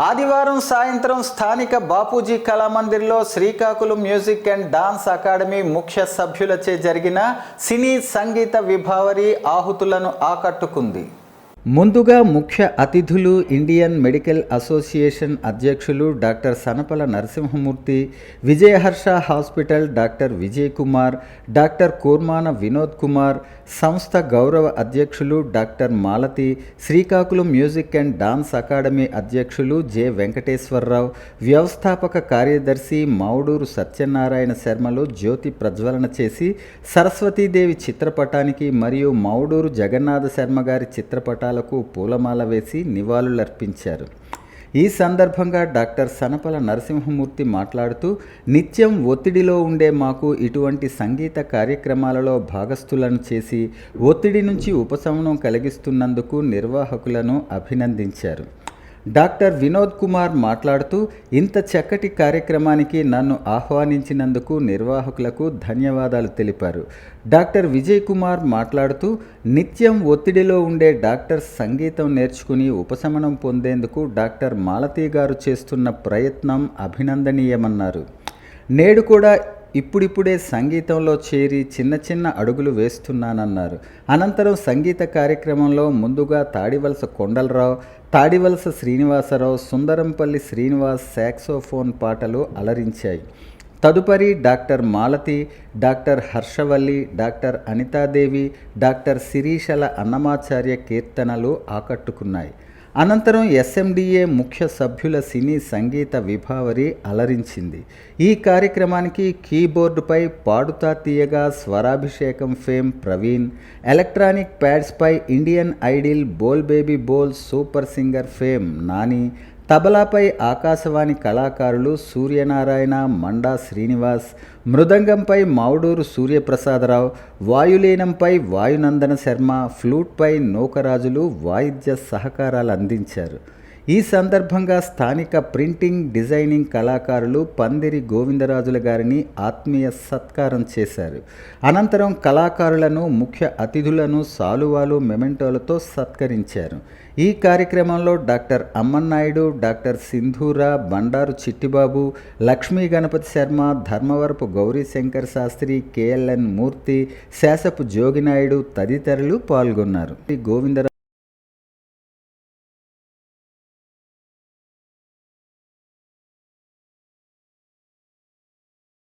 ఆదివారం సాయంత్రం స్థానిక బాపూజీ కళామందిర్లో Srikakulam music and dance academy ముఖ్య సభ్యులచే జరిగిన సినీ సంగీత విభావరి ఆహుతులను ఆకట్టుకుంది. ముందుగా ముఖ్య అతిథులు ఇండియన్ మెడికల్ అసోసియేషన్ అధ్యక్షులు doctor Sanapala Narasimhamurthy, Vijayaharsha hospital doctor Vijay Kumar, doctor Kurmana Vinod Kumar, సంస్థ గౌరవ అధ్యక్షులు doctor Malathi, Srikakulam music and dance academy అధ్యక్షులు జె వెంకటేశ్వరరావు, వ్యవస్థాపక కార్యదర్శి మౌడూరు సత్యనారాయణ శర్మలు జ్యోతి ప్రజ్వలన చేసి సరస్వతీదేవి చిత్రపటానికి మరియు మౌడూరు జగన్నాథ శర్మ గారి చిత్రపటాలకు పూలమాల వేసి నివాళులర్పించారు. ఈ సందర్భంగా డాక్టర్ సనపల నరసింహమూర్తి మాట్లాడుతూ, నిత్యం ఒత్తిడిలో ఉండే మాకు ఇటువంటి సంగీత కార్యక్రమాలలో భాగస్థులను చేసి ఒత్తిడి నుంచి ఉపశమనం కలిగిస్తున్నందుకు నిర్వాహకులను అభినందించారు. డాక్టర్ వినోద్ కుమార్ మాట్లాడుతూ, ఇంత చక్కటి కార్యక్రమానికి నన్ను ఆహ్వానించినందుకు నిర్వాహకులకు ధన్యవాదాలు తెలిపారు. డాక్టర్ విజయ్ కుమార్ మాట్లాడుతూ, నిత్యం ఒత్తిడిలో ఉండే డాక్టర్ సంగీతం నేర్చుకుని ఉపశమనం పొందేందుకు డాక్టర్ మాలతి గారు చేస్తున్న ప్రయత్నం అభినందనీయమన్నారు. నేడు కూడా ఇప్పుడిప్పుడే సంగీతంలో చేరి చిన్న చిన్న అడుగులు వేస్తున్నానన్నారు. అనంతరం సంగీత కార్యక్రమంలో ముందుగా తాడివలస కొండలరావు, తాడివలస శ్రీనివాసరావు, సుందరంపల్లి శ్రీనివాస్ సాక్సోఫోన్ పాటలు అలరించాయి. తదుపరి doctor Malathi, doctor Harshavalli, doctor Anitadevi, doctor శిరీషల అన్నమాచార్య కీర్తనలు ఆకట్టుకున్నాయి. అనంతరం ఎస్ఎండిఏ ముఖ్య సభ్యుల సినీ సంగీత విభావరి అలరించింది. ఈ కార్యక్రమానికి కీబోర్డుపై పాడుతా తీయగా స్వరాభిషేకం ఫేమ్ ప్రవీణ్, ఎలక్ట్రానిక్ ప్యాడ్స్పై Indian Idol Bol baby Bol Super Singer fame Nani, తబలాపై ఆకాశవాణి కళాకారులు సూర్యనారాయణ, మండా శ్రీనివాస్, మృదంగంపై మౌడూరు సూర్యప్రసాదరావు, వాయులీనంపై వాయునందన శర్మ, ఫ్లూట్పై నూకరాజులు వాయిద్య సహకారాలు అందించారు. ఈ సందర్భంగా స్థానిక ప్రింటింగ్, డిజైనింగ్ కళాకారులు పందిరి గోవిందరాజుల గారిని ఆత్మీయ సత్కారం చేశారు. అనంతరం కళాకారులను, ముఖ్య అతిథులను సాలువాలు, మెమెంటోలతో సత్కరించారు. ఈ కార్యక్రమంలో డాక్టర్ అమ్మన్నాయుడు, డాక్టర్ సింధూర, బండారు చిట్టిబాబు, లక్ష్మీ గణపతి శర్మ, ధర్మవరపు గౌరీశంకర్ శాస్త్రి, కేఎల్ఎన్ మూర్తి, శాసపు జోగినాయుడు తదితరులు పాల్గొన్నారు. గోవిందరాజు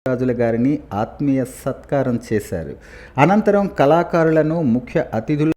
రాజుల గారిని ఆత్మీయ సత్కారం చేశారు. అనంతరం కళాకారులను, ముఖ్య అతిథులు